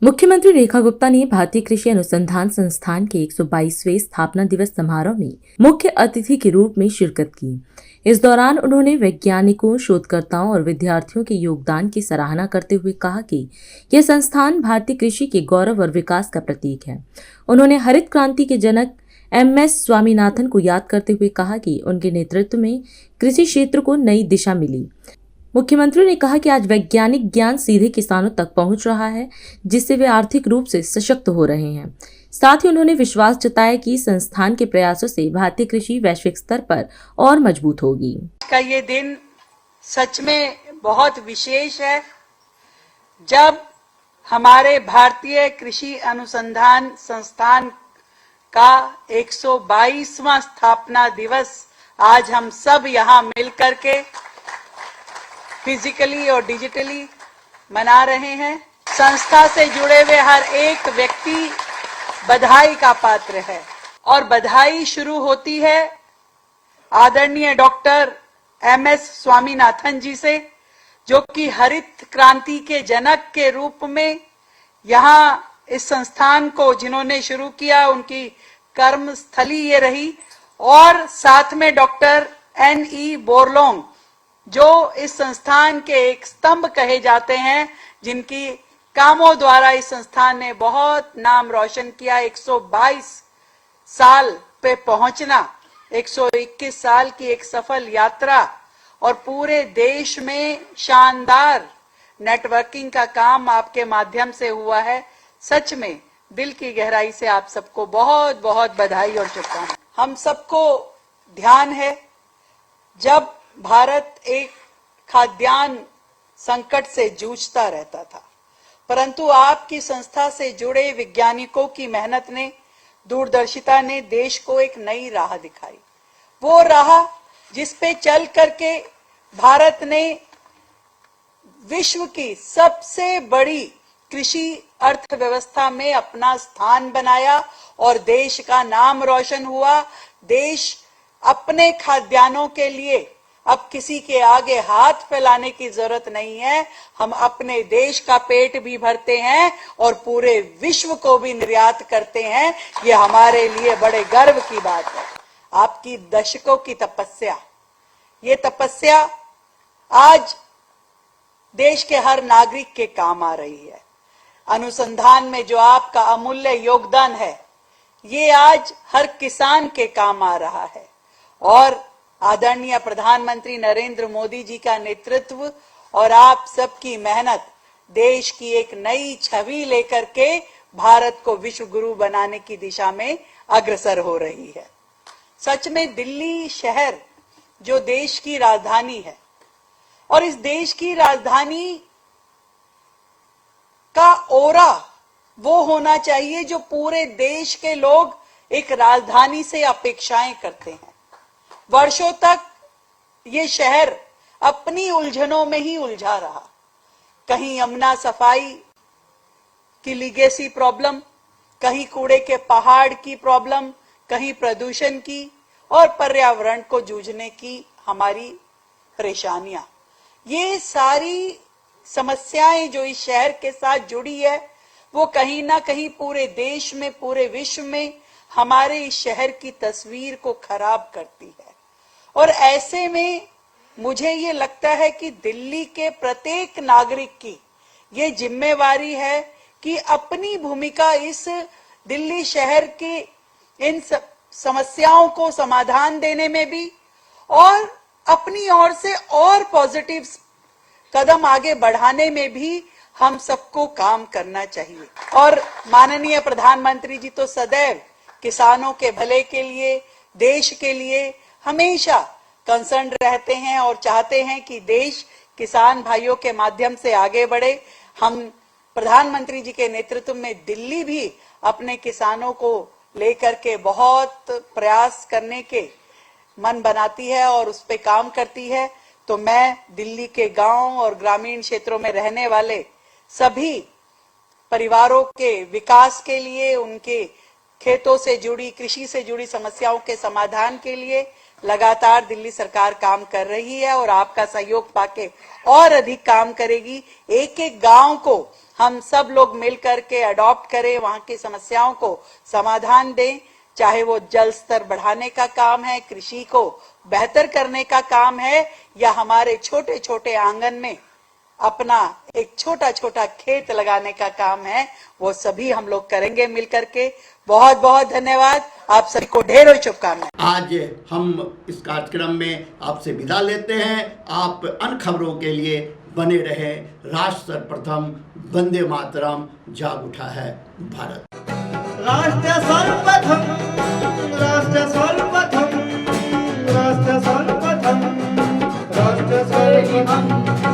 मुख्यमंत्री रेखा गुप्ता ने भारतीय कृषि अनुसंधान संस्थान के 122वें स्थापना दिवस समारोह में मुख्य अतिथि के रूप में शिरकत की। इस दौरान उन्होंने वैज्ञानिकों, शोधकर्ताओं और विद्यार्थियों के योगदान की सराहना करते हुए कहा कि यह संस्थान भारतीय कृषि के गौरव और विकास का प्रतीक है। उन्होंने हरित क्रांति के जनक MS स्वामीनाथन को याद करते हुए कहा कि उनके नेतृत्व में कृषि क्षेत्र को नई दिशा मिली। मुख्यमंत्री ने कहा कि आज वैज्ञानिक ज्ञान सीधे किसानों तक पहुंच रहा है, जिससे वे आर्थिक रूप से सशक्त हो रहे हैं। साथ ही उन्होंने विश्वास जताया कि संस्थान के प्रयासों से भारतीय कृषि वैश्विक स्तर पर और मजबूत होगी। का ये दिन सच में बहुत विशेष है, जब हमारे भारतीय कृषि अनुसंधान संस्थान का 122वां स्थापना दिवस आज हम सब यहाँ मिलकर के फिजिकली और डिजिटली मना रहे हैं। संस्था से जुड़े हुए हर एक व्यक्ति बधाई का पात्र है और बधाई शुरू होती है आदरणीय डॉक्टर MS स्वामीनाथन जी से, जो कि हरित क्रांति के जनक के रूप में यहाँ इस संस्थान को जिन्होंने शुरू किया, उनकी कर्म स्थली ये रही। और साथ में डॉक्टर NE बोरलोंग, जो इस संस्थान के एक स्तंभ कहे जाते हैं, जिनकी कामों द्वारा इस संस्थान ने बहुत नाम रोशन किया। 122 साल पे पहुंचना, 121 साल की एक सफल यात्रा और पूरे देश में शानदार नेटवर्किंग का काम आपके माध्यम से हुआ है। सच में दिल की गहराई से आप सबको बहुत बहुत बधाई और शुभकामनाएं। हम सबको ध्यान है, जब भारत एक खाद्यान्न संकट से जूझता रहता था, परंतु आपकी संस्था से जुड़े वैज्ञानिकों की मेहनत ने, दूरदर्शिता ने देश को एक नई राह दिखाई। वो राह जिस पे चल करके भारत ने विश्व की सबसे बड़ी कृषि अर्थव्यवस्था में अपना स्थान बनाया और देश का नाम रोशन हुआ। देश अपने खाद्यान्नों के लिए अब किसी के आगे हाथ फैलाने की जरूरत नहीं है। हम अपने देश का पेट भी भरते हैं और पूरे विश्व को भी निर्यात करते हैं। ये हमारे लिए बड़े गर्व की बात है। आपकी दशकों की तपस्या, ये तपस्या आज देश के हर नागरिक के काम आ रही है। अनुसंधान में जो आपका अमूल्य योगदान है, ये आज हर किसान के काम आ रहा है। और आदरणीय प्रधानमंत्री नरेंद्र मोदी जी का नेतृत्व और आप सबकी मेहनत देश की एक नई छवि लेकर के भारत को विश्व गुरु बनाने की दिशा में अग्रसर हो रही है। सच में दिल्ली शहर जो देश की राजधानी है, और इस देश की राजधानी का ओरा वो होना चाहिए जो पूरे देश के लोग एक राजधानी से अपेक्षाएं करते हैं। वर्षों तक ये शहर अपनी उलझनों में ही उलझा रहा। कहीं यमुना सफाई की लीगेसी प्रॉब्लम, कहीं कूड़े के पहाड़ की प्रॉब्लम, कहीं प्रदूषण की और पर्यावरण को जूझने की हमारी परेशानियां। ये सारी समस्याएं जो इस शहर के साथ जुड़ी है, वो कहीं ना कहीं पूरे देश में, पूरे विश्व में हमारे इस शहर की तस्वीर को खराब करती है। और ऐसे में मुझे ये लगता है कि दिल्ली के प्रत्येक नागरिक की ये जिम्मेवारी है कि अपनी भूमिका इस दिल्ली शहर की इन समस्याओं को समाधान देने में भी और अपनी ओर से और पॉजिटिव कदम आगे बढ़ाने में भी हम सबको काम करना चाहिए। और माननीय प्रधानमंत्री जी तो सदैव किसानों के भले के लिए, देश के लिए हमेशा कंसर्न रहते हैं और चाहते हैं कि देश किसान भाइयों के माध्यम से आगे बढ़े। हम प्रधानमंत्री जी के नेतृत्व में दिल्ली भी अपने किसानों को लेकर के बहुत प्रयास करने के मन बनाती है और उस पे काम करती है। तो मैं दिल्ली के गांव और ग्रामीण क्षेत्रों में रहने वाले सभी परिवारों के विकास के लिए, उनके खेतों से जुड़ी, कृषि से जुड़ी समस्याओं के समाधान के लिए लगातार दिल्ली सरकार काम कर रही है और आपका सहयोग पाके और अधिक काम करेगी। एक एक गांव को हम सब लोग मिलकर के अडॉप्ट करें, वहां की समस्याओं को समाधान दें, चाहे वो जल स्तर बढ़ाने का काम है, कृषि को बेहतर करने का काम है, या हमारे छोटे छोटे आंगन में अपना एक छोटा छोटा खेत लगाने का काम है, वो सभी हम लोग करेंगे मिलकर के। बहुत बहुत धन्यवाद, आप सभी को ढेरों शुभकामनाएं। आज हम इस कार्यक्रम में आपसे विदा लेते हैं। आप अन्य खबरों के लिए बने रहे। राष्ट्र सर्वप्रथम, वंदे मातरम, जाग उठा है भारत। राष्ट्र सर्वप्रथम